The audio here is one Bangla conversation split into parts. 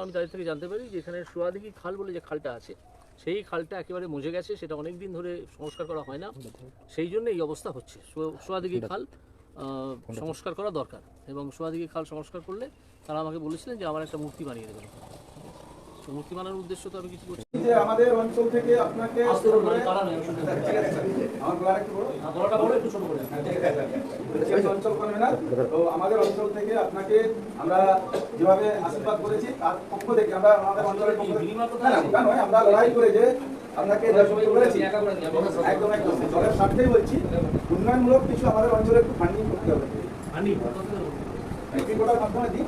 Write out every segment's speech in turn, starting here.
আমি তাদের থেকে জানতে পারি যে এখানে সোয়াদিঘি খাল বলে যে খালটা আছে সেই খালটা একেবারে মজে গেছে, সেটা অনেক দিন ধরে সংস্কার করা হয় না, সেই জন্য এই অবস্থা হচ্ছে। সোয়াদিঘি খাল সংস্কার করা দরকার এবং সোয়াদিঘি খাল সংস্কার করলে তারা আমাকে বলেছিলেন যে আমার একটা মূর্তি বানিয়ে দেবেন। তো মূর্তি বানানোর উদ্দেশ্য তো আমি কিছু করছি যে আমাদের অঞ্চল থেকে আপনাকে অঞ্চল করবে না, তো আমাদের অঞ্চল থেকে আপনাকে আমরা যেভাবে আশীর্বাদ করেছি তার পক্ষ থেকে আমরা আমাদের অঞ্চলের পক্ষ থেকে আমরা লড়াই করে যে আপনাকে করেছি একদম একদম দলের স্বার্থেই বলছি, উন্নয়নমূলক কিছু আমাদের অঞ্চলে একটু ফান্ডিং করতে হবে। কোটার মাধ্যমে দিই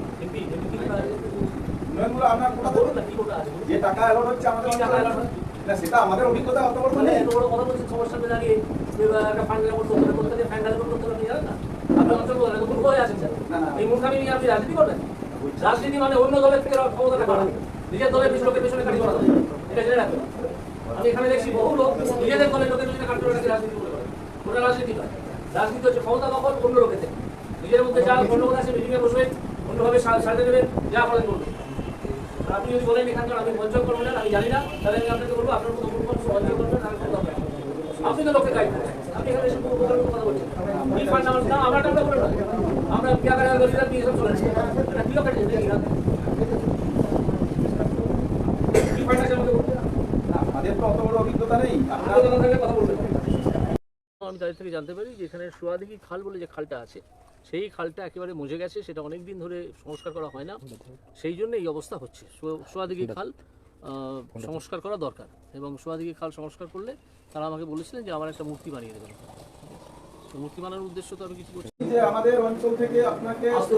উন্নয়নগুলো আপনার কোটা দেবো না, যে টাকা অ্যালট হচ্ছে আমাদের না, সেটা আমাদের অভিজ্ঞতা অত বড় নেই। কথা বলছি সমস্যাটা দাঁড়িয়ে একটা ফান্ডের মতো করতে দিয়ে ফান্ডাল করতে আপনি জানেন না, আপনি অঞ্চল বলেন মূর্খ হয়ে আছেন স্যার। এই মূর্খামি নিয়ে আপনি রাজনীতি করবেন? রাজনীতি মানে অন্য দলের থেকে ক্ষমতাটা বাড়ানো, নিজের দলের কিছু লোকের পেছনে কাটি করা যাবে, এটা জেনে রাখবেন। আমি এখানে দেখছি বহু লোক নিজেদের দলের লোকের পেছনে কাটি করে রাজনীতি করে করে, ওটা রাজনীতি নয়। রাজনীতি হচ্ছে ক্ষমতা দখল অন্য লোকের থেকে, নিজের মধ্যে যা গণ্ডগোল আছে মিটিংয়ে বসবেন, অন্যভাবে সাজে দেবেন, যা করেন বলবেন। আপনি যদি বলেন এখানকার আমি বঞ্চন করবো না, আমি জানি না, তাহলে আমি আপনাকে বলবো আপনার মতো মূর্খ বঞ্চন করবেন, আমি কথা বলবো। আপনি তো লোকের গাইড করছেন, আপনি এখানে এসে উপকারের কথা বলছেন। এই ফান্ড আমার না, আমার টাকা বলে না, আমরা বিয়াকার গরিবরা দিয়ে সব চলেছি, এটা কি লোকের দেখি না কি ফান্ড আছে আমাকে বলতে, আমাদের তো অত বড় অভিজ্ঞতা নেই, আপনারা তো থাকলে কথা বলবেন। আমি তাদের থেকে জানতে পারি যে এখানে সোয়াদিঘি খাল বলে যে খালটা আছে সেই খালটা একেবারে মজে গেছে, সেটা অনেক দিন ধরে সংস্কার করা হয় না, সেই জন্য এই অবস্থা হচ্ছে। সোয়াদিঘি খাল সংস্কার করা দরকার এবং সোয়াদিঘি খাল সংস্কার করলে তারা আমাকে বলেছিলেন যে আমার একটা মূর্তি বানিয়ে দেবেন। তো মূর্তি বানানোর উদ্দেশ্য তো আমি কিছু করছি যে আমাদের অঞ্চল থেকে আপনাকে অঞ্চল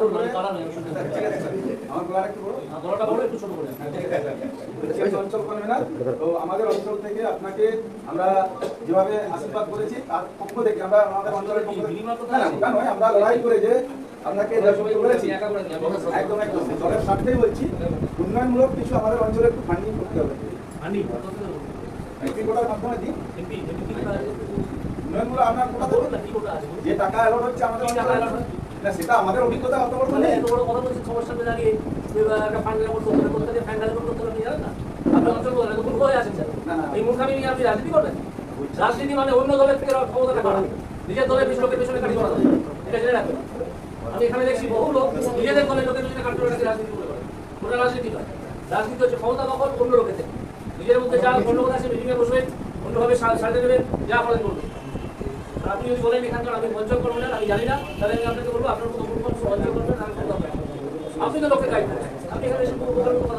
করবে না, তো আমাদের অঞ্চল থেকে আপনাকে আমরা যেভাবে আশীর্বাদ করেছি তার পক্ষ থেকে আমরা আমাদের অঞ্চলের পক্ষ থেকে আমরা লড়াই করে যে আপনাকে করেছি একদম একদম দলের স্বার্থেই বলছি, উন্নয়নমূলক কিছু আমাদের অঞ্চলে একটু ফান্ডিং করতে হবে। কোটার মাধ্যমে দিই উন্নয়নগুলো আপনার কোটা দেবো না, যে টাকা অ্যালট হচ্ছে আমাদের না, সেটা আমাদের অভিজ্ঞতা অত বড় নেই। কথা বলছি সমস্যাটা দাঁড়িয়ে একটা ফান্ডের মতো করতে দিয়ে ফান্ডাল করতে আপনি জানেন না, আপনি অঞ্চল বলেন মূর্খ হয়ে আছেন স্যার। এই মূর্খামি নিয়ে আপনি রাজনীতি করবেন? রাজনীতি মানে অন্য দলের থেকে ক্ষমতাটা বাড়ানো, নিজের দলের কিছু লোকের পেছনে কাটি করা যাবে, এটা জেনে রাখবেন। আমি এখানে দেখছি বহু লোক নিজেদের দলের লোকের পেছনে কাটি করে রাজনীতি করে করে, ওটা রাজনীতি নয়। রাজনীতি হচ্ছে ক্ষমতা দখল অন্য লোকের থেকে, নিজের মধ্যে যা গণ্ডগোল আছে মিটিংয়ে বসবেন, অন্যভাবে সাজে দেবেন, যা করেন বলবেন। আপনি যদি বলেন এখানকার আমি বঞ্চন করবো না, আমি জানি না, তাহলে আমি আপনাকে বলবো আপনার মতো মূর্খ বঞ্চন করবেন, আমি কথা বলবো। আপনি তো লোকের গাইড করছেন, আপনি এখানে এসে উপকারের কথা